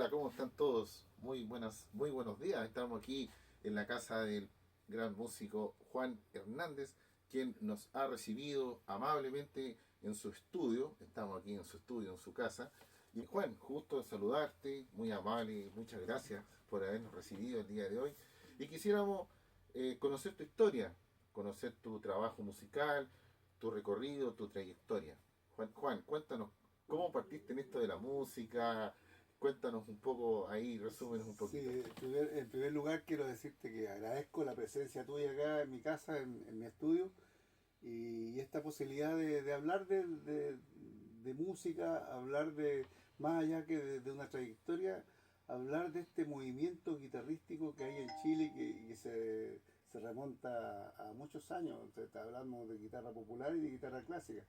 Hola, ¿cómo están todos? Muy buenos días. Estamos aquí en la casa del gran músico Juan Hernández, quien nos ha recibido amablemente en su estudio. Estamos aquí en su estudio, en su casa. Y Juan, justo de saludarte, muy amable, muchas gracias por habernos recibido el día de hoy. Y quisiéramos conocer tu historia, conocer tu trabajo musical, tu recorrido, tu trayectoria. Juan, cuéntanos cómo partiste en esto de la música. Cuéntanos un poco ahí, resúmenos un Sí, poquito. en primer lugar quiero decirte que agradezco la presencia tuya acá en mi casa, en mi estudio, y esta posibilidad de hablar de música, hablar de, más allá que de una trayectoria, hablar de este movimiento guitarrístico que hay en Chile que se remonta a muchos años. Entonces, hablamos de guitarra popular y de guitarra clásica.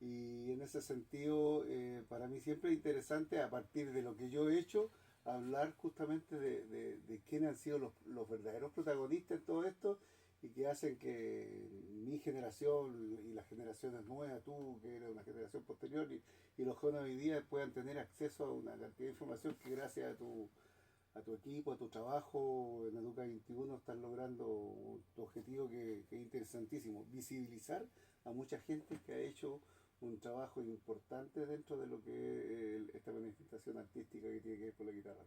Y en ese sentido, para mí siempre es interesante, a partir de lo que yo he hecho, hablar justamente de quiénes han sido los verdaderos protagonistas en todo esto y que hacen que mi generación y las generaciones nuevas, tú que eres una generación posterior y los jóvenes hoy día puedan tener acceso a una cantidad de información que gracias a tu equipo, a tu trabajo en Educa 21 están logrando tu objetivo que es interesantísimo, visibilizar a mucha gente que ha hecho un trabajo importante dentro de lo que es esta manifestación artística que tiene que ver con la guitarra.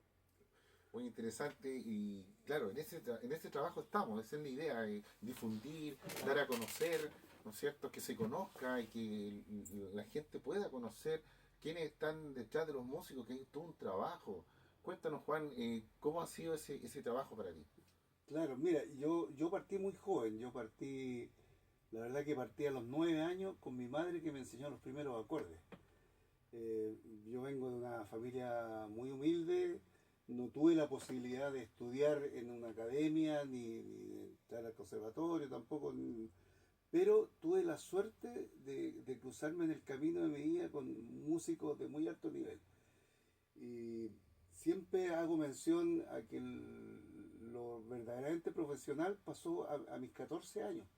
Muy interesante y claro, en ese trabajo estamos, esa es la idea, difundir, dar a conocer, ¿no es cierto? Que se conozca y que la gente pueda conocer quiénes están detrás de los músicos, que hay todo un trabajo. Cuéntanos, Juan, ¿cómo ha sido ese trabajo para ti? Claro, mira, yo partí muy joven, la verdad que partí a los 9 años con mi madre que me enseñó los primeros acordes. Yo vengo de una familia muy humilde, no tuve la posibilidad de estudiar en una academia ni de entrar al conservatorio tampoco, pero tuve la suerte de cruzarme en el camino de mi vida con músicos de muy alto nivel. Y siempre hago mención a que lo verdaderamente profesional pasó a mis 14 años,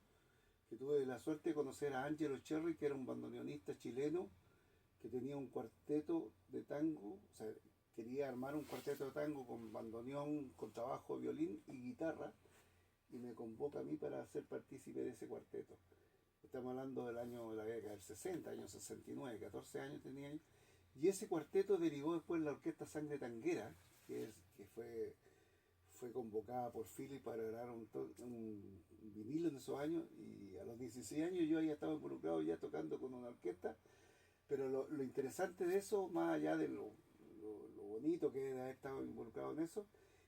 que tuve la suerte de conocer a Angelo Cherry, que era un bandoneonista chileno que tenía un cuarteto de tango, o sea, quería armar un cuarteto de tango con bandoneón, con trabajo, violín y guitarra, y me convoca a mí para ser partícipe de ese cuarteto. Estamos hablando del año de la década del 60, año 69, 14 años tenía ahí. Y ese cuarteto derivó después en la orquesta Sangre Tanguera, que fue convocada por Philip para grabar un vinilo en esos años. Y a los 16 años yo ya estaba involucrado ya tocando con una orquesta, pero lo interesante de eso, más allá de lo bonito que es de haber estado involucrado en eso,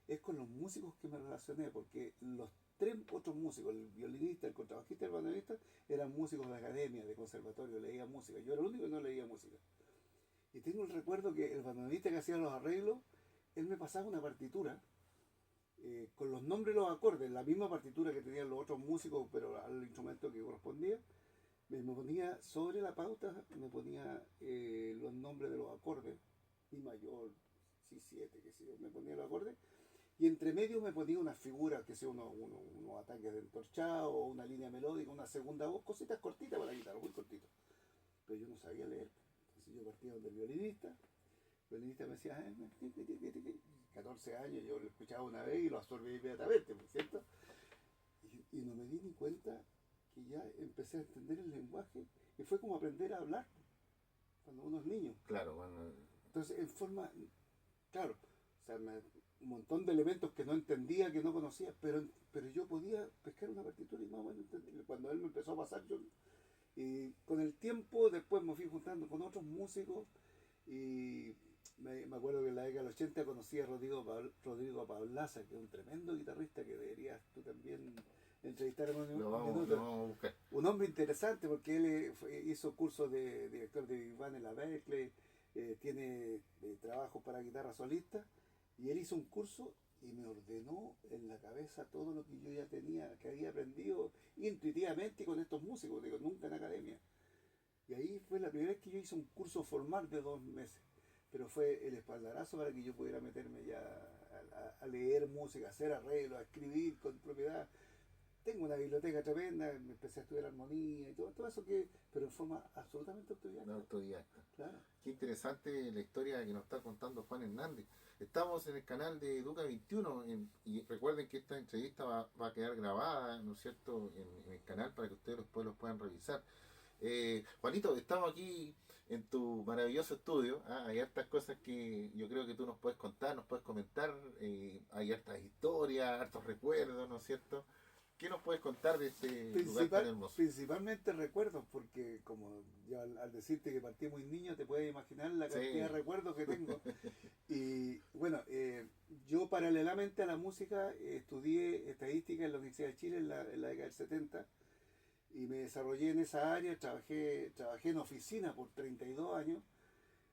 es con los músicos que me relacioné, porque los tres otros músicos, el violinista, el contrabajista y el bandoneonista, eran músicos de academia, de conservatorio, leían música. Yo era el único que no leía música. Y tengo el recuerdo que el bandoneonista que hacía los arreglos, él me pasaba una partitura con los nombres y los acordes, la misma partitura que tenían los otros músicos, pero al instrumento que correspondía, me ponía sobre la pauta, me ponía los nombres de los acordes, mi mayor, si siete, qué sé yo, me ponía los acordes, y entre medio me ponía unas figuras, que sea unos ataques de entorchado, o una línea melódica, una segunda voz, cositas cortitas para la guitarra, muy cortito. Pero yo no sabía leer. Entonces yo partía donde el violinista me decía, 14 años, yo lo escuchaba una vez y lo absorbí inmediatamente, ¿por cierto? Y no me di ni cuenta que ya empecé a entender el lenguaje y fue como aprender a hablar cuando uno es niño. Claro, bueno, Entonces, en forma, claro, o sea, un montón de elementos que no entendía, que no conocía, pero yo podía pescar una partitura y más o menos entender. Cuando él me empezó a pasar, yo, y con el tiempo después me fui juntando con otros músicos y me acuerdo que en la década del 80 conocí a Rodrigo Pablaza, que es un tremendo guitarrista que deberías tú también entrevistar en un lo minuto. vamos a buscar. Un hombre interesante porque él hizo cursos de director de Big Band en la Berkeley, tiene trabajos para guitarra solista, y él hizo un curso y me ordenó en la cabeza todo lo que yo ya tenía, que había aprendido intuitivamente con estos músicos, digo, nunca en academia. Y ahí fue la primera vez que yo hice un curso formal de 2 meses. Pero fue el espaldarazo para que yo pudiera meterme ya a leer música, a hacer arreglos, a escribir con propiedad. tengo una biblioteca tremenda, me empecé a estudiar armonía y todo eso pero en forma absolutamente Un autodidacta. autodidacta. Claro. Qué interesante la historia que nos está contando Juan Hernández. Estamos en el canal de Educa 21 y recuerden que esta entrevista va a quedar grabada, ¿no es cierto?, en el canal para que ustedes después los puedan revisar. Juanito, estamos aquí en tu maravilloso estudio. Hay hartas cosas que yo creo que tú nos puedes contar, nos puedes comentar. Hay hartas historias, hartos recuerdos, ¿no es cierto? ¿Qué nos puedes contar de este lugar tan hermoso? Principalmente recuerdos, porque como ya al decirte que partí muy niño, te puedes imaginar la cantidad de Sí, recuerdos que tengo. Y bueno, yo paralelamente a la música estudié estadística en la Universidad de Chile en la década del 70 y me desarrollé en esa área, trabajé en oficina por 32 años.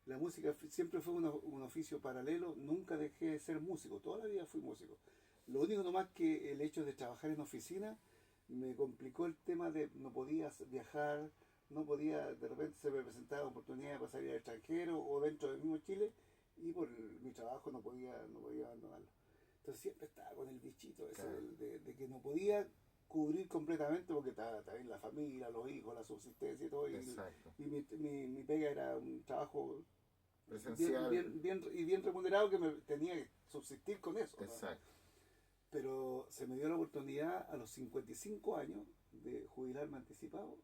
La música siempre fue un oficio paralelo, nunca dejé de ser músico, toda la vida fui músico. Lo único nomás que el hecho de trabajar en oficina me complicó el tema de no podía viajar, no podía, de repente se me presentaba oportunidad de pasar al extranjero o dentro del mismo Chile y por mi trabajo no podía abandonarlo. Entonces siempre estaba con el bichito ese claro, de que no podía cubrir completamente porque estaba también la familia, los hijos, la subsistencia y todo. exacto. Y mi pega era un trabajo Presencial, bien remunerado que me tenía que subsistir con eso, ¿no? exacto. Pero se me dio la oportunidad a los 55 años de jubilarme anticipado,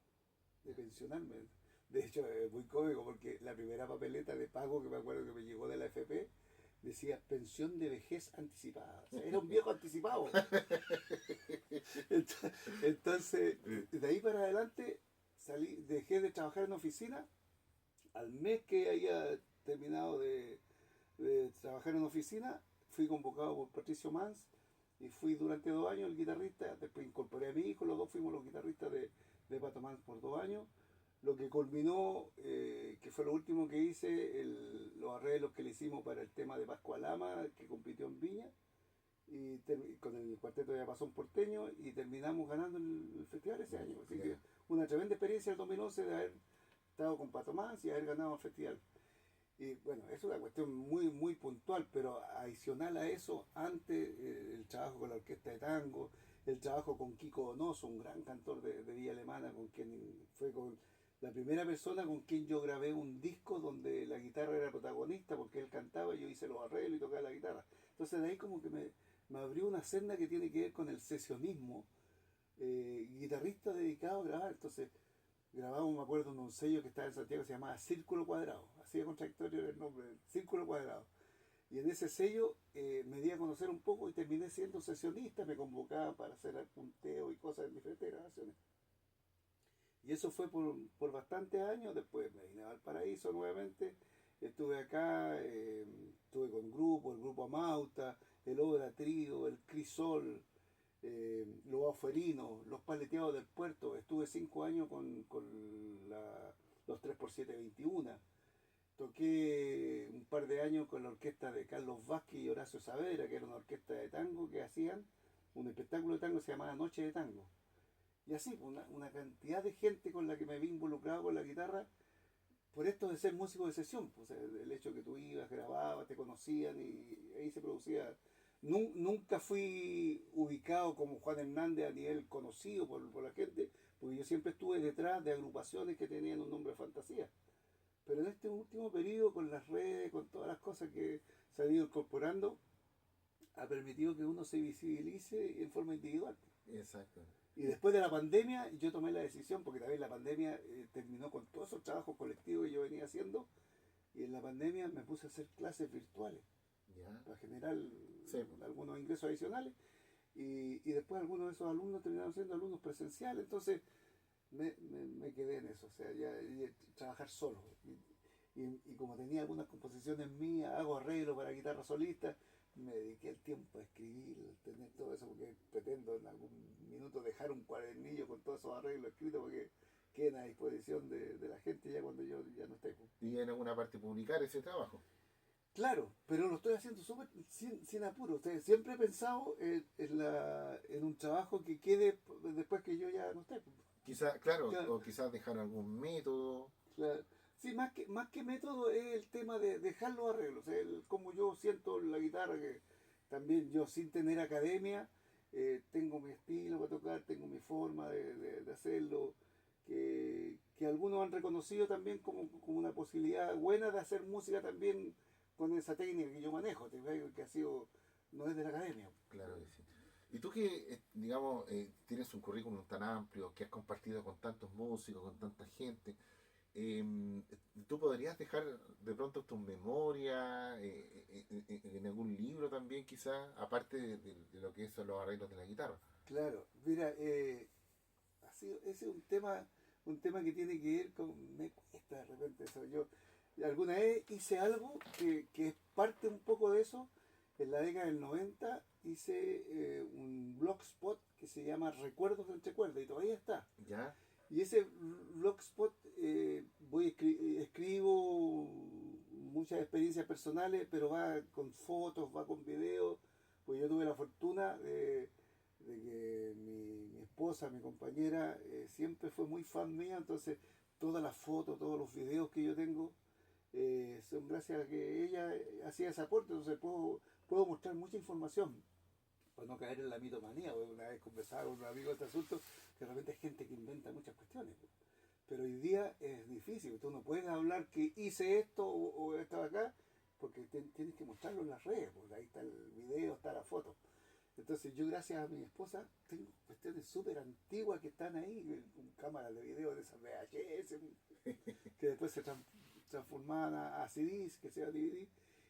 de pensionarme. De hecho, es muy cómico porque la primera papeleta de pago que me acuerdo que me llegó de la FP decía pensión de vejez anticipada. O sea, era un viejo anticipado. Entonces, de ahí para adelante dejé de trabajar en oficina. Al mes que había terminado de trabajar en oficina, fui convocado por Patricio Mans y fui durante 2 años el guitarrista. Después incorporé a mi hijo, los dos fuimos los guitarristas de Pato Mans por 2 años. Lo que culminó, que fue lo último que hice, los arreglos que le hicimos para el tema de Pascua Lama, que compitió en Viña, y con el cuarteto de Apazón Porteño, y terminamos ganando el festival ese año. Así que una tremenda experiencia el 2011 de haber estado con Pato Mans y haber ganado el festival. Y bueno, es una cuestión muy, muy puntual, pero adicional a eso, antes el trabajo con la orquesta de tango, el trabajo con Kiko Donoso, un gran cantor de Villa Alemana, con quien fue con la primera persona con quien yo grabé un disco donde la guitarra era protagonista, porque él cantaba y yo hice los arreglos y tocaba la guitarra. Entonces de ahí como que me abrió una senda que tiene que ver con el sesionismo, guitarrista dedicado a grabar. Entonces grabamos, me acuerdo, en un sello que estaba en Santiago que se llamaba Círculo Cuadrado, así de contradictorio era el nombre, Círculo Cuadrado. Y en ese sello me di a conocer un poco y terminé siendo sesionista, me convocaban para hacer el punteo y cosas en diferentes grabaciones. Y eso fue por bastantes años, después me vine a Valparaíso nuevamente, estuve acá, estuve con el grupo Amauta, el Obra Trío, el Crisol, los Afuerinos, los Paleteados del Puerto. Estuve 5 años con los 3x7 21. Toqué un par de años con la orquesta de Carlos Vázquez y Horacio Saavedra, que era una orquesta de tango que hacían un espectáculo de tango que se llamaba Noche de Tango. Y así, una cantidad de gente con la que me vi involucrado con la guitarra por esto de ser músico de sesión, pues, el hecho que tú ibas, grababas, te conocían y ahí se producía. Nunca fui ubicado como Juan Hernández a nivel conocido por la gente, porque yo siempre estuve detrás de agrupaciones que tenían un nombre de fantasía. Pero en este último periodo, con las redes, con todas las cosas que se han ido incorporando, ha permitido que uno se visibilice en forma individual. Exacto. Y después de la pandemia, yo tomé la decisión, porque también la pandemia terminó con todos esos trabajos colectivos que yo venía haciendo, y en la pandemia me puse a hacer clases virtuales Ya. para generar Sí, algunos ingresos adicionales, y después algunos de esos alumnos terminaron siendo alumnos presenciales, entonces me quedé en eso, o sea, ya trabajar solo. Y como tenía algunas composiciones mías, hago arreglos para guitarra solista, me dediqué el tiempo a escribir, tener todo eso, porque pretendo en algún minuto dejar un cuadernillo con todos esos arreglos escritos, porque queden a disposición de la gente ya cuando yo ya no esté. y en alguna parte publicar ese trabajo. Claro, pero lo estoy haciendo súper sin apuro. O sea, siempre he pensado en un trabajo que quede después que yo ya no esté. Quizás, claro, Claro, o quizás dejar algún método. claro. Sí, más que método es el tema de dejar los arreglos. Como yo siento la guitarra, que también yo sin tener academia, tengo mi estilo para tocar, tengo mi forma de hacerlo, que algunos han reconocido también como una posibilidad buena de hacer música también con esa técnica que yo manejo, que ha sido, no es de la academia. Claro que sí. Y tú que, digamos, tienes un currículum tan amplio, que has compartido con tantos músicos, con tanta gente, ¿tú podrías dejar de pronto tus memorias en algún libro también quizás, aparte de lo que son los arreglos de la guitarra? Claro, mira, ese es un tema que tiene que ver con, me cuesta de repente eso. Yo alguna vez hice algo que es parte un poco de eso. En la década del 90 hice un blogspot que se llama Recuerdos del Recuerdo y todavía está. ¿Ya? Y ese blogspot escribo muchas experiencias personales, pero va con fotos, va con videos, pues yo tuve la fortuna de que mi esposa, mi compañera, siempre fue muy fan mía, entonces todas las fotos, todos los videos que yo tengo son gracias a que ella hacía ese aporte, entonces puedo mostrar mucha información para no caer en la mitomanía, porque una vez conversaba con un amigo de este asunto, que realmente hay gente que inventa muchas cuestiones. Pero hoy día es difícil, tú no puedes hablar que hice esto o estaba acá, porque tienes que mostrarlo en las redes, porque ahí está el video, está la foto. Entonces yo gracias a mi esposa tengo cuestiones súper antiguas que están ahí, con cámaras de video de esas VHS, que después se transformaban a CDs, que sea DVD,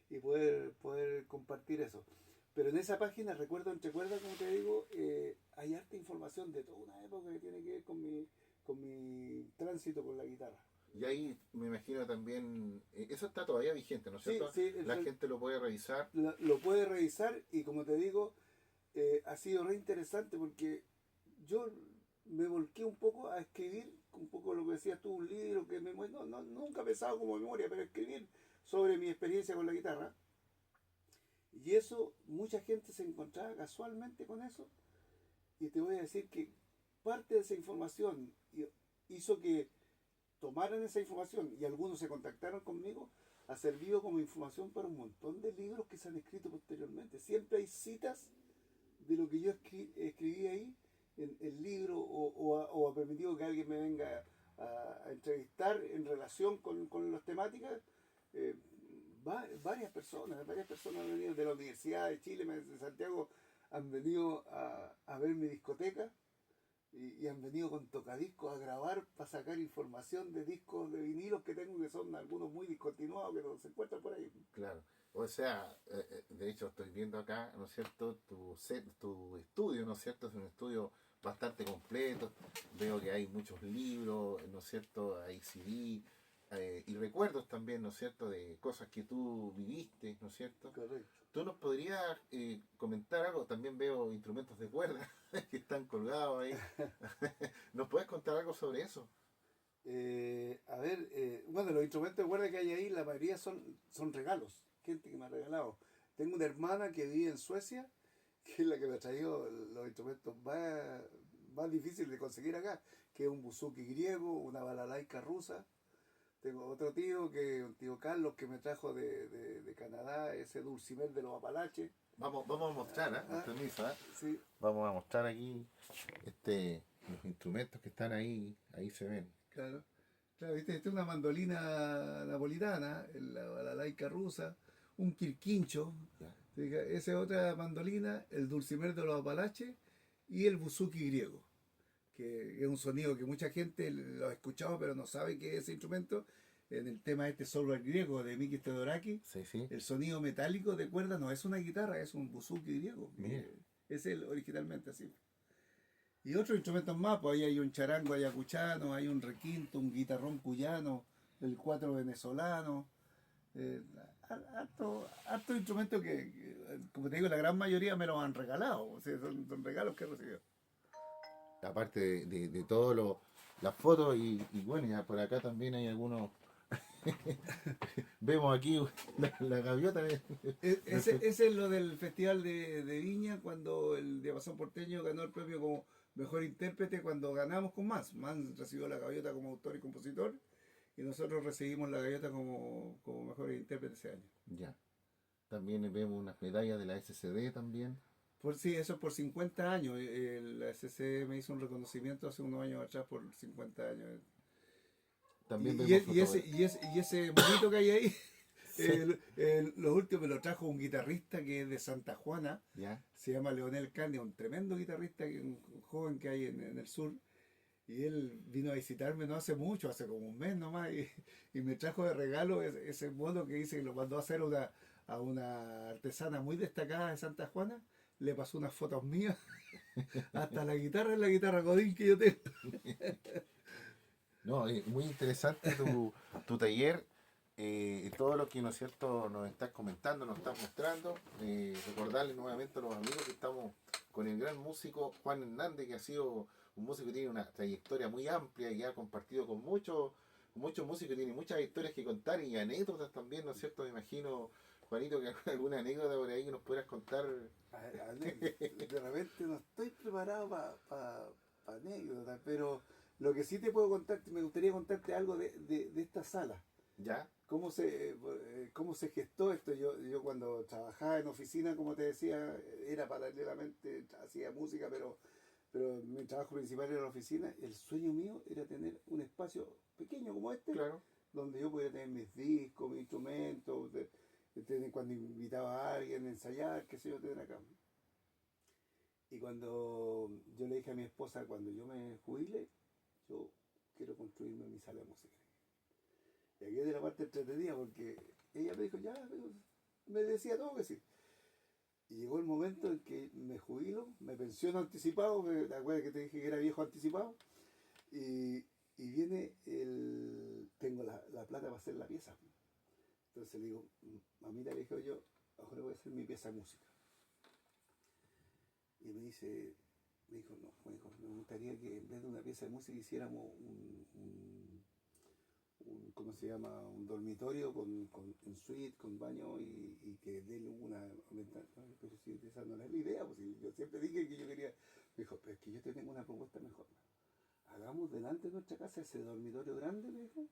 y poder compartir eso. Pero en esa página, recuerdo entre cuerdas, como te digo, hay harta información de toda una época que tiene que ver con mi tránsito con la guitarra. Y ahí me imagino también, eso está todavía vigente, ¿no es Sí, cierto? sí, La gente lo puede revisar. lo puede revisar y como te digo, ha sido re interesante porque yo me volqué un poco a escribir, un poco lo que decías tú, un libro que nunca he pensado como memoria, pero escribir sobre mi experiencia con la guitarra. Y eso, mucha gente se encontraba casualmente con eso. Y te voy a decir que parte de esa información hizo que tomaran esa información y algunos se contactaron conmigo, ha servido como información para un montón de libros que se han escrito posteriormente. Siempre hay citas de lo que yo escribí ahí en libro o ha permitido que alguien me venga a entrevistar en relación con las temáticas. eh, varias personas han venido de la Universidad de Chile, de Santiago, han venido a ver mi discoteca y han venido con tocadiscos a grabar para sacar información de discos de vinilos que tengo, que son algunos muy discontinuados que no se encuentran por ahí. Claro. O sea, de hecho estoy viendo acá, ¿no es cierto? Tu estudio, ¿no es cierto? Es un estudio bastante completo. Veo que hay muchos libros, ¿no es cierto? Hay CD, y recuerdos también, ¿no es cierto? De cosas que tú viviste, ¿no es cierto? Correcto. ¿Tú nos podrías comentar algo? También veo instrumentos de cuerda que están colgados ahí. ¿Nos puedes contar algo sobre eso? A ver, bueno, los instrumentos de cuerda que hay ahí, la mayoría son regalos, gente que me ha regalado. Tengo una hermana que vive en Suecia, que es la que me ha traído los instrumentos más difíciles de conseguir acá, que es un buzuki griego, una balalaika rusa. Tengo otro tío, un tío Carlos, que me trajo de Canadá, ese dulcimer de los Apalaches. Vamos a mostrar, ¿eh? Con Ah, permiso, ¿eh? sí, Vamos a mostrar aquí los instrumentos que están ahí, ahí se ven. claro. Claro, viste, esta es una mandolina napolitana, la balalaika rusa, un quirquincho, Ya. esa es otra mandolina, el dulcimer de los Apalaches y el buzuki griego, que es un sonido que mucha gente lo ha escuchado pero no sabe qué es ese instrumento. En el tema este Soulwork griego de Mikis Theodorakis, Sí, sí. el sonido metálico de cuerda no es una guitarra, es un buzuki griego. Mira. Es el originalmente así. Y otros instrumentos más, pues ahí hay un charango ayacuchano, hay un requinto, un guitarrón cuyano, el cuatro venezolano, eh, harto instrumentos como te digo, la gran mayoría me los han regalado, o sea, son regalos que he recibido. Aparte de todo las fotos y bueno, ya por acá también hay algunos. Vemos aquí la gaviota. Ese es lo del Festival de Viña, cuando el Diapasón Porteño ganó el premio como mejor intérprete, cuando ganamos con Mans. Mans recibió la gaviota como autor y compositor, y nosotros recibimos la gaviota como mejor intérprete ese año. Ya. También vemos unas medallas de la SCD también. Sí, eso por 50 años. La SC me hizo un reconocimiento hace unos años atrás por 50 años. También vemos fotografías. Y ese monito que hay ahí, Sí. lo último me lo trajo un guitarrista que es de Santa Juana, ¿Ya? se llama Leonel Carne, un tremendo guitarrista, un joven que hay en el sur. Y él vino a visitarme no hace mucho, hace como un mes nomás, y me trajo de regalo ese mono que dice que lo mandó a hacer a una artesana muy destacada de Santa Juana. Le pasó unas fotos mías, hasta la guitarra es la guitarra Godín que yo tengo. No, muy interesante tu taller, todo lo que, ¿no es cierto?, nos estás comentando, nos estás mostrando. Recordarles nuevamente a los amigos que estamos con el gran músico Juan Hernández, que ha sido un músico que tiene una trayectoria muy amplia y ha compartido con muchos músicos, tiene muchas historias que contar y anécdotas también, ¿no es cierto? Me imagino, Juanito, que alguna anécdota por ahí que nos pudieras contar. De repente no estoy preparado para anécdotas, pero lo que sí te puedo contar, me gustaría contarte algo de esta sala. ¿Ya? Cómo se gestó esto? Yo cuando trabajaba en oficina, como te decía, era paralelamente, hacía música, pero mi trabajo principal era la oficina. El sueño mío era tener un espacio pequeño como este, Claro. donde yo pudiera tener mis discos, mis instrumentos, cuando invitaba a alguien a ensayar, qué sé yo, tener acá. Y cuando yo le dije a mi esposa, cuando yo me jubile, yo quiero construirme mi sala de música. Y aquí es de la parte entretenida porque ella me dijo, ya, me decía todo que sí. Y llegó el momento en que me jubilo, me pensiono anticipado, ¿te acuerdas que te dije que era viejo anticipado? Y, y viene tengo la plata para hacer la pieza. Entonces le digo, mamita, le dije yo, ahora voy a hacer mi pieza de música. Y me dijo, no, me gustaría que en vez de una pieza de música hiciéramos ¿cómo se llama? Un dormitorio en suite, con baño y que dé una ventana. Pero si esa no es la idea, pues si yo siempre dije que yo quería. Me dijo, pero es que yo te tengo una propuesta mejor. Hagamos delante de nuestra casa ese dormitorio grande, me dijo,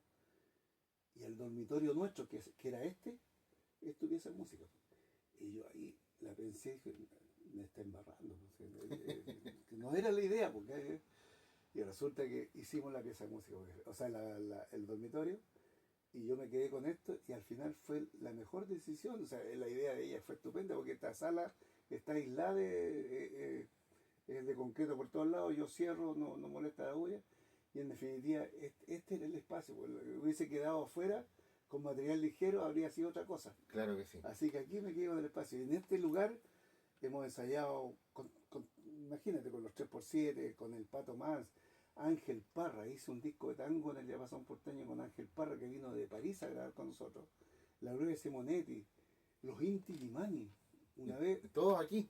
y el dormitorio nuestro, que era estuviese en música. Y yo ahí la pensé y dije, me está embarrando. Pues, no era la idea, porque y resulta que hicimos la pieza de música, o sea, el dormitorio, y yo me quedé con esto, y al final fue la mejor decisión. O sea, la idea de ella fue estupenda, porque esta sala está aislada, es de concreto por todos lados, yo cierro, no molesta la huella, y en definitiva, este era el espacio. Pues, hubiese quedado afuera con material ligero, habría sido otra cosa. Claro que sí. Así que aquí me quedo en el espacio. Y en este lugar hemos ensayado, imagínate, con los 3x7, con el Pato Más, Ángel Parra, hizo un disco de tango en el Diapasón Porteño con Ángel Parra, que vino de París a grabar con nosotros, la Gloria Simonetti, los Inti Limani, una vez, Todos aquí.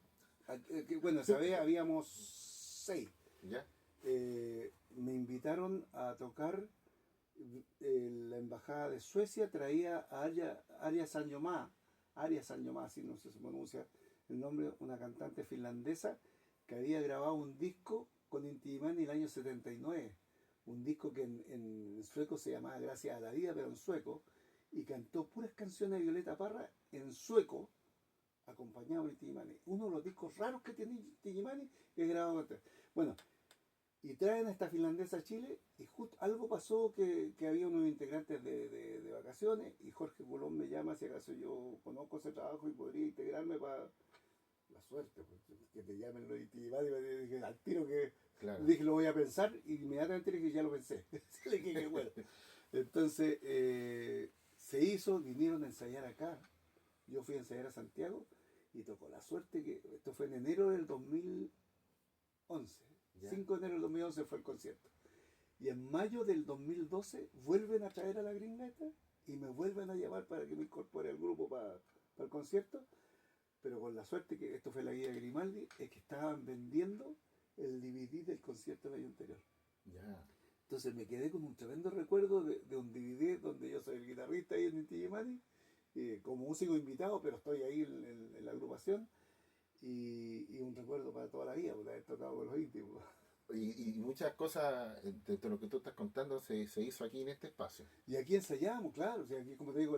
bueno, esa vez habíamos 6. ¿Ya? Me invitaron a tocar, la embajada de Suecia traía a Arja Saijonmaa, así no sé si se pronuncia el nombre, una cantante finlandesa que había grabado un disco con Inti Illimani en el año 79. Un disco que en sueco se llamaba Gracias a la Vida, pero en sueco, y cantó puras canciones de Violeta Parra en sueco, acompañado de Inti Illimani. Uno de los discos raros que tiene Inti Illimani es grabado con. Bueno, y traen a esta finlandesa a Chile, y justo algo pasó que había unos integrantes de vacaciones, y Jorge Colón me llama si acaso yo conozco ese trabajo y podría integrarme para la suerte, pues, que te llamen los Intimidad, y dije al tiro que Claro. dije lo voy a pensar, y inmediatamente le dije ya lo pensé. Le dije que bueno. Entonces se hizo, vinieron a ensayar acá. Yo fui a ensayar a Santiago y tocó la suerte que esto fue en enero del 2011. Ya. 5 de enero del 2011 fue el concierto. Y en mayo del 2012 vuelven a traer a la gringa esta y me vuelven a llamar para que me incorpore al grupo para el concierto. Pero con la suerte, que esto fue la guía de Grimaldi, es que estaban vendiendo el DVD del concierto del año anterior. Ya. Entonces me quedé con un tremendo recuerdo de un DVD donde yo soy el guitarrista ahí en Inti Illimani, como músico invitado, pero estoy ahí en la agrupación, y un recuerdo para toda la vida, por haber tocado con los íntimos. Y muchas cosas de lo que tú estás contando se hizo aquí en este espacio. Y aquí ensayamos, claro, o sea, aquí, como te digo,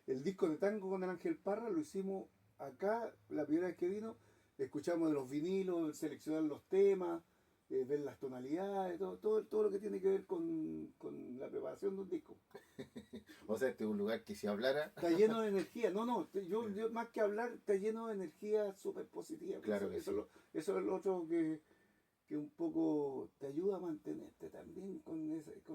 el disco de tango con el Ángel Parra lo hicimos acá, la primera vez que vino, escuchamos de los vinilos, seleccionar los temas, ver las tonalidades, todo lo que tiene que ver con la preparación de un disco. O sea, este es un lugar que si hablara, Está lleno de energía. No, yo más que hablar, está lleno de energía súper positiva. claro que Eso, sí. eso es lo otro que un poco te ayuda a mantenerte también con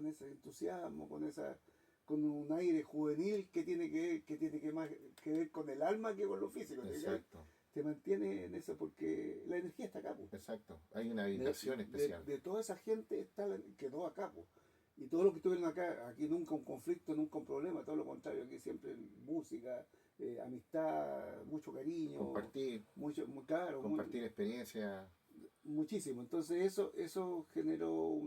ese entusiasmo, con un aire juvenil que tiene que más que ver con el alma que con lo físico. Exacto, Te mantiene en eso porque la energía está acá, po. exacto. Hay una De, vibración especial. de toda esa gente quedó acá, po. Y todo lo que estuvieron acá, aquí nunca un conflicto, nunca un problema, todo lo contrario, aquí siempre música, amistad, mucho cariño, Compartir, mucho, muy claro, compartir experiencia. muchísimo. Entonces eso generó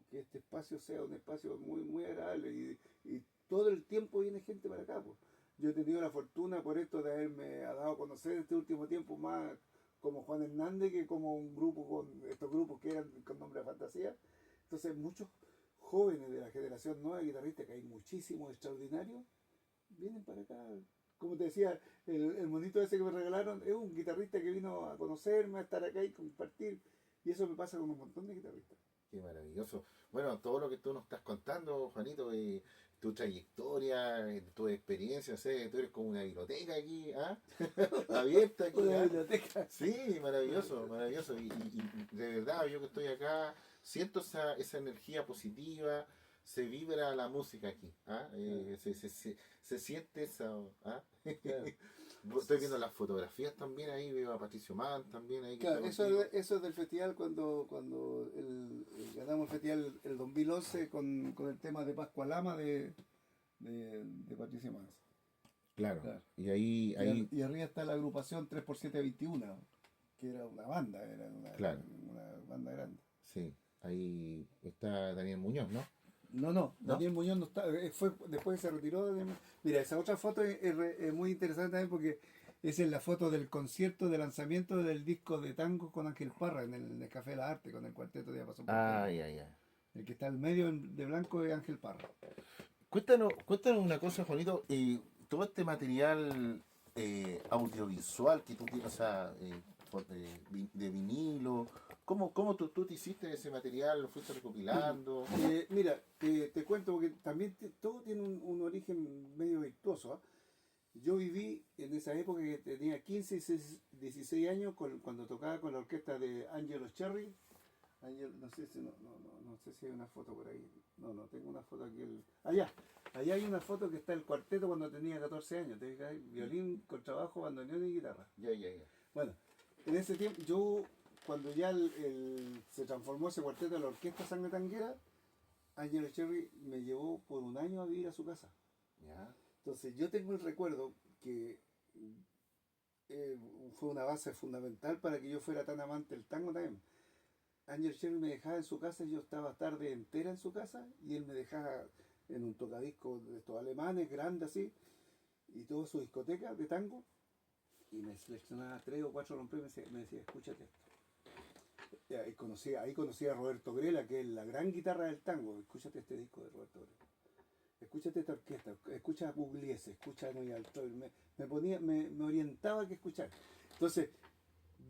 que este espacio sea un espacio muy agradable y todo el tiempo viene gente para acá, pues. Yo he tenido la fortuna por esto de haberme dado a conocer este último tiempo más como Juan Hernández que como un grupo con estos grupos que eran con nombre de fantasía. Entonces muchos jóvenes de la generación nueva de guitarristas, que hay muchísimos extraordinarios, vienen para acá. Como te decía, el monito ese que me regalaron es un guitarrista que vino a conocerme, a estar acá y compartir. Y eso me pasa con un montón de guitarristas. Qué maravilloso. Bueno, todo lo que tú nos estás contando, Juanito, tu trayectoria, tu experiencia, sé, tú eres como una biblioteca aquí, ¿ah? Abierta aquí, Una ¿ah? biblioteca. Sí, maravilloso, maravilloso. Y de verdad, yo que estoy acá, siento esa energía positiva, se vibra la música aquí, ¿ah? Se siente esa, ¿ah? Claro. Estoy viendo las fotografías también ahí, veo a Patricio Mann también ahí que Claro, está contigo. eso es del festival cuando ganamos el festival el 2011 con el tema de Pascua Lama de Patricia Mans. Claro, Claro. y ahí, ahí, Y arriba está la agrupación 3x721, que era una banda, era claro, una banda grande. sí, ahí está Daniel Muñoz, ¿no? No, ¿No? Daniel Muñoz no está, fue después que se retiró. Mira, esa otra foto es muy interesante también porque esa es la foto del concierto de lanzamiento del disco de tango con Ángel Parra en el Café de la Arte con el cuarteto de Paso por Tango. Ay, ay, ay. El que está al medio de blanco es Ángel Parra. Cuéntanos una cosa, Juanito. Todo este material audiovisual que tú tienes, o sea, de vinilo, ¿cómo tú te hiciste ese material? ¿Lo fuiste recopilando? Mira, te cuento porque también todo tiene un origen medio virtuoso. ¿Ah? Yo viví en esa época que tenía 15 y 16 años cuando tocaba con la orquesta de Angelo Cherry. No sé si no sé si hay una foto por ahí. No tengo una foto aquí. Allá hay una foto que está el cuarteto cuando tenía 14 años. ¿Te fijas? Violín, contrabajo, bandoneón y guitarra. Ya. Bueno, en ese tiempo, cuando ya se transformó ese cuarteto en la orquesta Sangre Tanguera, Angelo Cherry me llevó por un año a vivir a su casa. Ya, Entonces yo tengo el recuerdo que eh, fue una base fundamental para que yo fuera tan amante del tango también. Angel Cherry me dejaba en su casa y yo estaba tarde entera en su casa y él me dejaba en un tocadisco de estos alemanes, grande así, y toda su discoteca de tango, y me seleccionaba 3 o 4 rompeos y me decía, escúchate esto. Y ahí conocí a Roberto Grela, que es la gran guitarra del tango. Escúchate este disco de Roberto Grela. Escúchate esta orquesta, escucha a Pugliese, escucha a Noy Alto. Me orientaba a qué escuchar. Entonces,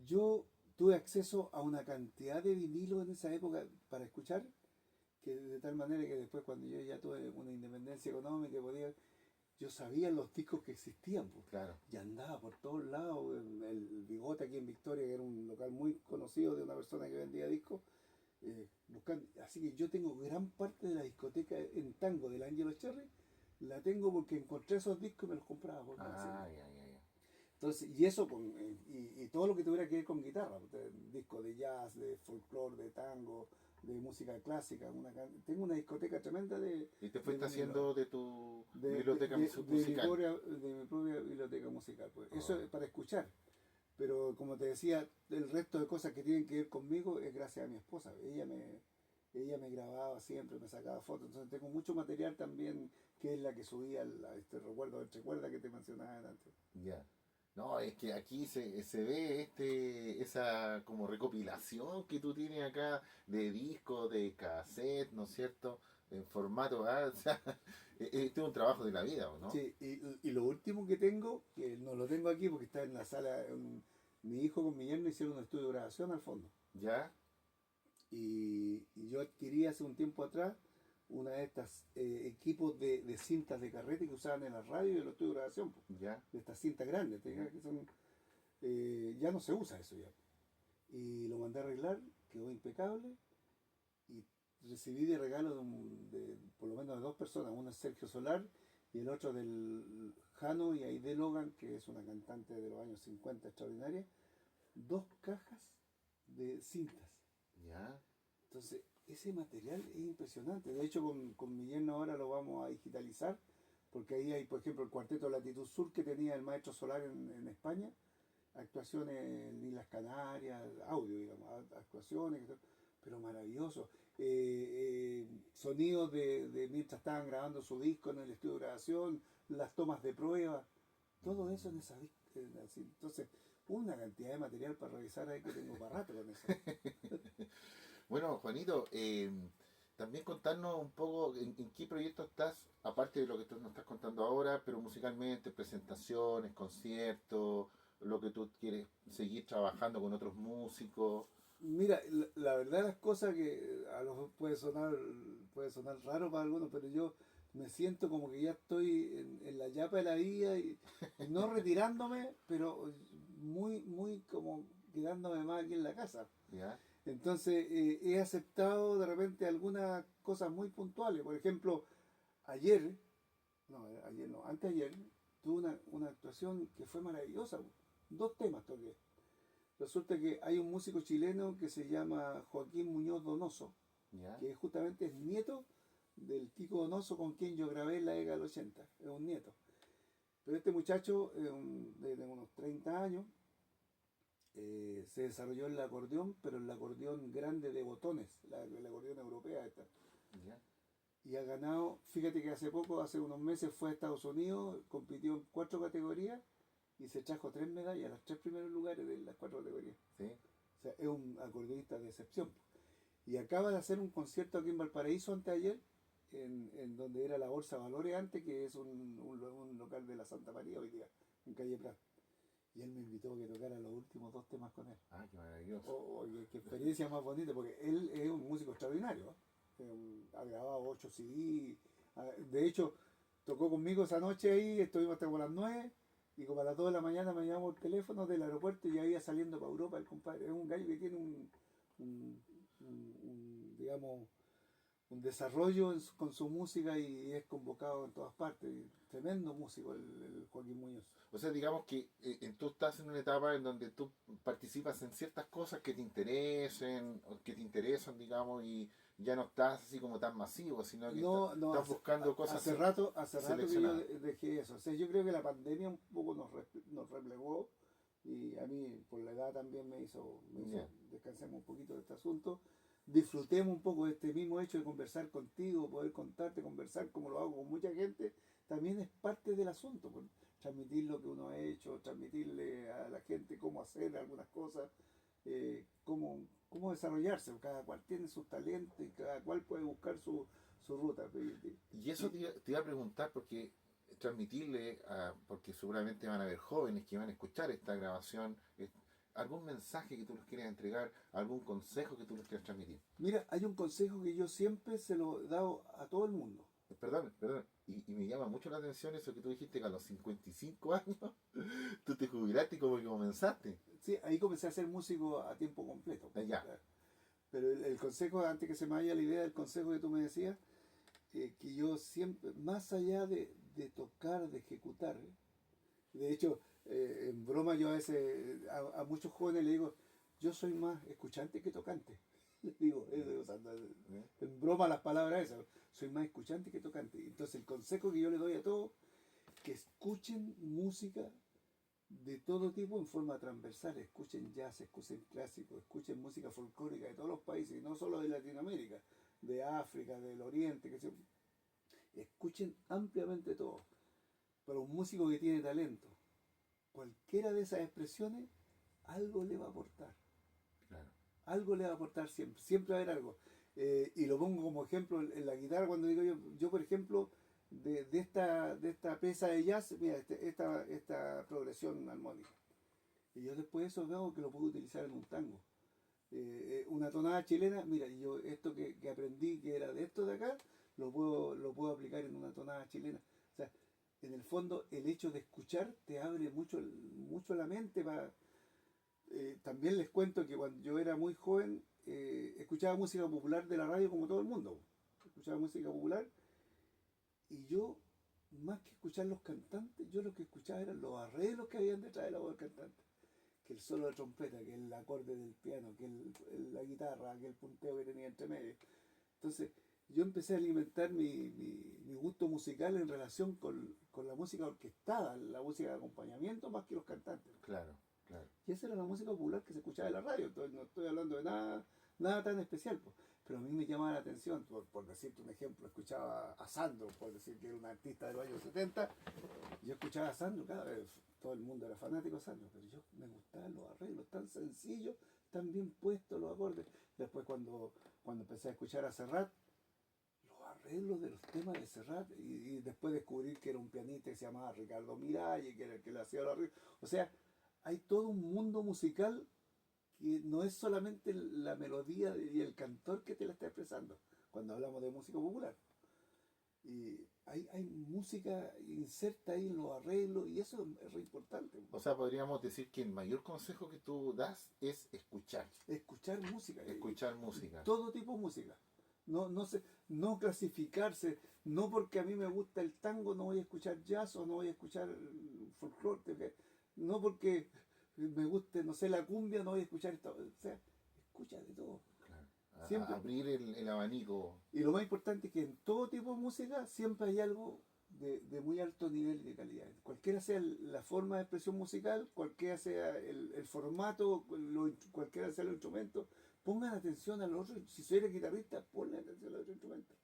yo tuve acceso a una cantidad de vinilos en esa época para escuchar, que de tal manera que después cuando yo ya tuve una independencia económica yo sabía los discos que existían, pues, claro. y andaba por todos lados. El Bigote aquí en Victoria, que era un local muy conocido de una persona que vendía discos, buscando. Así que yo tengo gran parte de la discoteca en tango del Angelo Cherry, la tengo porque encontré esos discos y me los compraba. Ya. Entonces, y eso y todo lo que tuviera que ver con guitarra, discos de jazz, de folclore, de tango, de música clásica. Tengo una discoteca tremenda Y te de fuiste haciendo de tu biblioteca musical. de mi propia biblioteca musical. Pues. Eso Ah, es para escuchar. Pero como te decía, el resto de cosas que tienen que ver conmigo es gracias a mi esposa. Ella me grababa siempre, me sacaba fotos. Entonces tengo mucho material también que es la que subía a este recuerdo entre cuerdas que te mencionaba antes. ya. No, es que aquí se ve esa como recopilación que tú tienes acá de discos, de cassette, ¿no es cierto? En formato A, o sea, este es un trabajo de la vida, ¿o no? Sí, y lo último que tengo, que no lo tengo aquí porque está en la sala, mi hijo con mi yerno hicieron un estudio de grabación al fondo. ¿Ya? Y yo adquirí hace un tiempo atrás una de estas equipos de cintas de carrete que usaban en la radio y en los estudios de grabación, po, ¿Ya? de estas cintas grandes, ¿te fijas? Que son, ya no se usa eso ya. Y lo mandé a arreglar, quedó impecable y recibí de regalo por lo menos de dos personas, uno es Sergio Solar y el otro del Jano y Aide Logan, que es una cantante de los años 50 extraordinaria, dos cajas de cintas. ¿Ya? Entonces, ese material es impresionante. De hecho, con mi yerno ahora lo vamos a digitalizar, porque ahí hay, por ejemplo, el cuarteto Latitud Sur que tenía el maestro Solar en España, actuaciones en Islas Canarias, audio, digamos, actuaciones, pero maravilloso. Sonidos de mientras estaban grabando su disco en el estudio de grabación, las tomas de prueba, todo eso en esa entonces, una cantidad de material para revisar ahí que tengo para rato con eso. Bueno, Juanito, también contarnos un poco en qué proyecto estás, aparte de lo que tú nos estás contando ahora, pero musicalmente, presentaciones, conciertos, lo que tú quieres seguir trabajando con otros músicos. Mira, la verdad las cosas que a lo mejor puede sonar raro para algunos, pero yo me siento como que ya estoy en la yapa de la vida y no retirándome, pero muy como quedándome más aquí en la casa. ¿Ya? Entonces he aceptado de repente algunas cosas muy puntuales. Por ejemplo, ayer, ayer no, antes de ayer, tuve una actuación que fue maravillosa. Dos temas toqué. Resulta que hay un músico chileno que se llama Joaquín Muñoz Donoso, ¿Ya? que justamente es nieto del Kiko Donoso con quien yo grabé en la década del 80. Es un nieto. Pero este muchacho, de unos 30 años, se desarrolló en el acordeón, pero en el acordeón grande de botones, el acordeón europea esta. ¿Ya? Y ha ganado, fíjate que hace poco, hace unos meses fue a Estados Unidos, compitió en 4 categorías y se trajo 3 medallas, los 3 primeros lugares de las 4 categorías. ¿Sí? O sea, es un acordeonista de excepción. Y acaba de hacer un concierto aquí en Valparaíso anteayer, en donde era la Bolsa Valores antes, que es un local de la Santa María hoy día, en calle Prat. Y él me invitó a que tocara los últimos 2 temas con él. Ah, qué maravilloso. Qué experiencia más bonita, porque él es un músico extraordinario. Ha grabado 8 CD. De hecho, tocó conmigo esa noche ahí, estuvimos hasta como las 9 y como a las 2 de la mañana me llamó el teléfono del aeropuerto y ya iba saliendo para Europa el compadre. Es un gallo que tiene digamos, un desarrollo con su música y es convocado en todas partes. Tremendo músico el Joaquín Muñoz. O sea, digamos que tú estás en una etapa en donde tú participas en ciertas cosas que te interesen, o que te interesan, digamos, y ya no estás así como tan masivo, sino que No, estás buscando cosas hace rato que yo seleccionadas. dejé eso. O sea, yo creo que la pandemia un poco nos replegó y a mí por la edad también me hizo Ya. descansemos un poquito de este asunto. Disfrutemos un poco de este mismo hecho de conversar contigo, poder contarte, conversar como lo hago con mucha gente, también es parte del asunto. Pues, transmitir lo que uno ha hecho, transmitirle a la gente cómo hacer algunas cosas, cómo desarrollarse. Cada cual tiene sus talentos y cada cual puede buscar su ruta. Y eso te iba a preguntar porque transmitirle, porque seguramente van a haber jóvenes que van a escuchar esta grabación, algún mensaje que tú les quieras entregar, algún consejo que tú les quieras transmitir. Mira, hay un consejo que yo siempre se lo he dado a todo el mundo. Perdón, y me llama mucho la atención eso que tú dijiste que a los 55 años tú te jubilaste y como que comenzaste. Sí, ahí comencé a ser músico a tiempo completo. Ya. Pero el consejo, antes que se me vaya la idea del consejo que tú me decías, que yo siempre, más allá de tocar, de ejecutar, de hecho, en broma yo a veces a muchos jóvenes le digo, yo soy más escuchante que tocante. Les digo, usando en broma las palabras esas, soy más escuchante que tocante. Entonces el consejo que yo le doy a todos, que escuchen música de todo tipo en forma transversal, escuchen jazz, escuchen clásico, escuchen música folclórica de todos los países, y no solo de Latinoamérica, de África, del Oriente, escuchen ampliamente todo. Para un músico que tiene talento, cualquiera de esas expresiones, algo le va a aportar. Claro. Algo le va a aportar siempre, siempre va a haber algo. Y lo pongo como ejemplo en la guitarra cuando digo yo por ejemplo, de esta pieza de jazz, mira, esta progresión armónica. Y Y yo después de eso veo que lo puedo utilizar en un tango. Una tonada chilena, mira, yo esto que aprendí que era de esto de acá, lo puedo aplicar en una tonada chilena. O sea, en el fondo el hecho de escuchar te abre mucho, mucho la mente. También les cuento que cuando yo era muy joven escuchaba música popular de la radio como todo el mundo. Escuchaba música popular y yo, más que escuchar los cantantes, yo lo que escuchaba eran los arreglos que habían detrás de la voz del cantante. Que el solo de trompeta, que el acorde del piano, que la guitarra, que el punteo que tenía entre medio. Entonces, yo empecé a alimentar mi gusto musical en relación con la música orquestada, la música de acompañamiento, más que los cantantes. Claro, claro. Y esa era la música popular que se escuchaba en la radio. Entonces, no estoy hablando de nada tan especial. Pues. Pero a mí me llamaba la atención, por decirte un ejemplo, escuchaba a Sandro, por decir que era un artista de los años 70. Yo escuchaba a Sandro cada vez, todo el mundo era fanático de Sandro, pero yo me gustaban los arreglos tan sencillos, tan bien puestos los acordes. Después cuando empecé a escuchar a Serrat, los arreglos de los temas de Serrat, y después descubrí que era un pianista que se llamaba Ricardo Miralles, que era el que le hacía los arreglos. O sea, hay todo un mundo musical que no es solamente la melodía y el cantor que te la está expresando, cuando hablamos de música popular. Y hay música inserta ahí en los arreglos y eso es re importante. O sea, podríamos decir que el mayor consejo que tú das es escuchar. Escuchar música. Escuchar música. Todo tipo de música. No clasificarse. No porque a mí me gusta el tango no voy a escuchar jazz o no voy a escuchar folclore. No porque me guste, no sé, la cumbia no voy a escuchar esto. O sea, escucha de todo. Claro. Siempre. Abrir el abanico. Y lo más importante es que en todo tipo de música siempre hay algo de muy alto nivel y de calidad. Cualquiera sea la forma de expresión musical, cualquiera sea el formato, cualquiera sea el instrumento, pongan atención a los otros. Si soy el guitarrista, ponle atención a los otros instrumentos.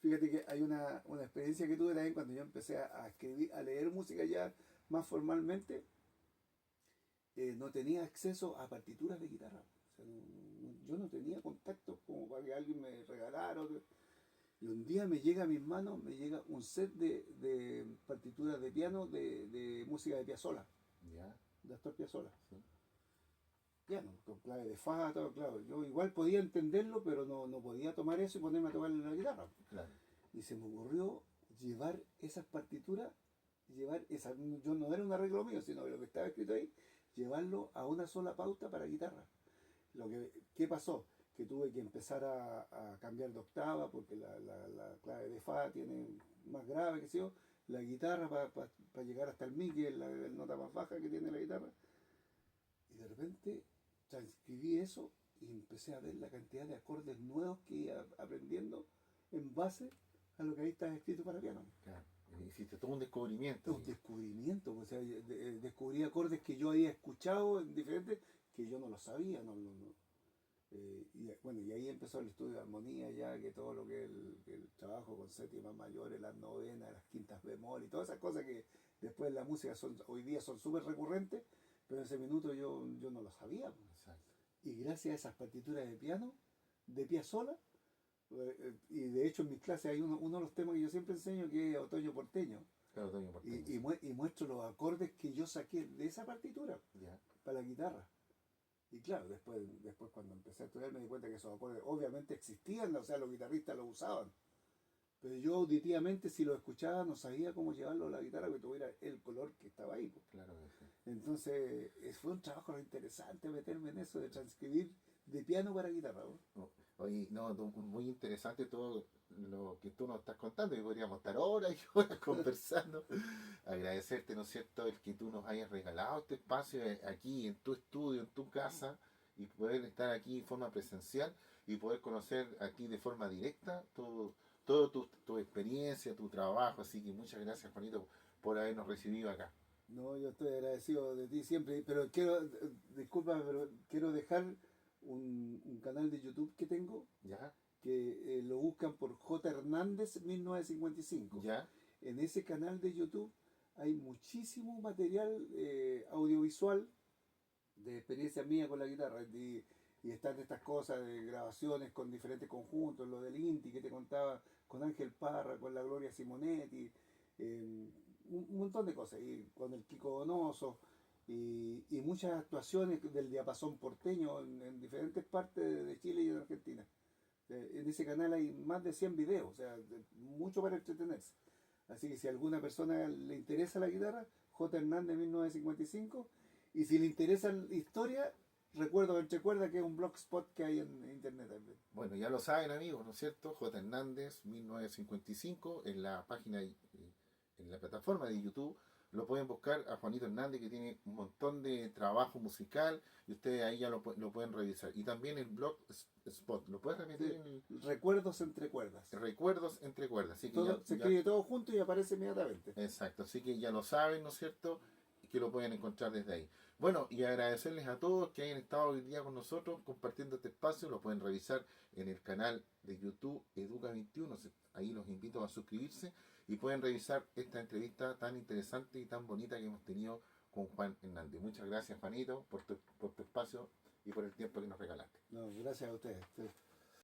Fíjate que hay una experiencia que tuve también cuando yo empecé a escribir, a leer música ya más formalmente. No tenía acceso a partituras de guitarra. O sea, yo no tenía contacto como para que alguien me regalara. Y un día me llega a mis manos, me llega un set de partituras de piano de música de Piazzolla, ¿Ya? de Astor Piazzolla. Sí. Piano, con clave de fa, todo, claro. Yo igual podía entenderlo, pero no podía tomar eso y ponerme a tocar la guitarra. Claro. Y se me ocurrió llevar esas partituras, yo no era un arreglo mío, sino que lo que estaba escrito ahí, llevarlo a una sola pauta para guitarra. ¿Qué pasó? Que tuve que empezar a cambiar de octava porque la clave de fa tiene más grave, que sé yo, la guitarra para llegar hasta el mi, que es la nota más baja que tiene la guitarra. Y de repente transcribí eso y empecé a ver la cantidad de acordes nuevos que iba aprendiendo en base a lo que ahí está escrito para piano. Claro. Hiciste todo un descubrimiento. Un descubrimiento, o sea, descubrí acordes que yo había escuchado en diferentes, que yo no lo sabía, y ahí empezó el estudio de armonía ya, que todo lo que es el trabajo con séptimas mayores, las novenas, las quintas bemol y todas esas cosas que después en la música hoy día son súper recurrentes, pero en ese minuto yo no lo sabía. Exacto. Y gracias a esas partituras de piano, de Piazzolla, y de hecho en mis clases hay uno de los temas que yo siempre enseño que es Otoño Porteño. Claro, Otoño Porteño. Y muestro los acordes que yo saqué de esa partitura Ya. para la guitarra. Y claro, después cuando empecé a estudiar me di cuenta que esos acordes obviamente existían, o sea, los guitarristas los usaban. Pero yo auditivamente, si lo escuchaba, no sabía cómo llevarlo a la guitarra que tuviera el color que estaba ahí. Pues. Claro que sí. Entonces, fue un trabajo re interesante meterme en eso de transcribir de piano para guitarra. ¿No? Oye, no, muy interesante todo lo que tú nos estás contando y podríamos estar horas y horas conversando. Agradecerte, ¿no es cierto?, el que tú nos hayas regalado este espacio aquí en tu estudio, en tu casa, y poder estar aquí en forma presencial y poder conocer aquí de forma directa todo tu experiencia, tu trabajo. Así que muchas gracias, Juanito, por habernos recibido acá. No, yo estoy agradecido de ti siempre, pero disculpa, pero quiero dejar un canal de YouTube que tengo, ¿Ya? que lo buscan por J. Hernández 1955. ¿Ya? En ese canal de YouTube hay muchísimo material audiovisual de experiencia mía con la guitarra. Y están estas cosas de grabaciones con diferentes conjuntos, lo del Inti que te contaba, con Ángel Parra, con la Gloria Simonetti, un montón de cosas. Y con el Kiko Donoso. y muchas actuaciones del diapasón porteño en diferentes partes de Chile y de Argentina. En ese canal hay más de 100 videos, o sea, mucho para entretenerse. Así que si a alguna persona le interesa la guitarra, J. Hernández 1955, y si le interesa la historia, recuerdo entre cuerdas que es un blogspot que hay en internet también. Bueno, ya lo saben amigos, ¿no es cierto? J. Hernández 1955 en la página, en la plataforma de YouTube. Lo pueden buscar a Juanito Hernández, que tiene un montón de trabajo musical y ustedes ahí ya lo pueden revisar. Y también el blog Spot, ¿lo puedes repetir? Sí, recuerdos entre cuerdas. Recuerdos entre cuerdas. Así que Todo, se escribe todo junto y aparece inmediatamente. Exacto, así que ya lo saben, ¿no es cierto? Y que lo pueden encontrar desde ahí. Bueno, y agradecerles a todos que hayan estado hoy día con nosotros compartiendo este espacio. Lo pueden revisar en el canal de YouTube Educa21. Ahí los invito a suscribirse y pueden revisar esta entrevista tan interesante y tan bonita que hemos tenido con Juan Hernández. Muchas gracias, Juanito, por tu espacio y por el tiempo que nos regalaste. No, gracias a ustedes.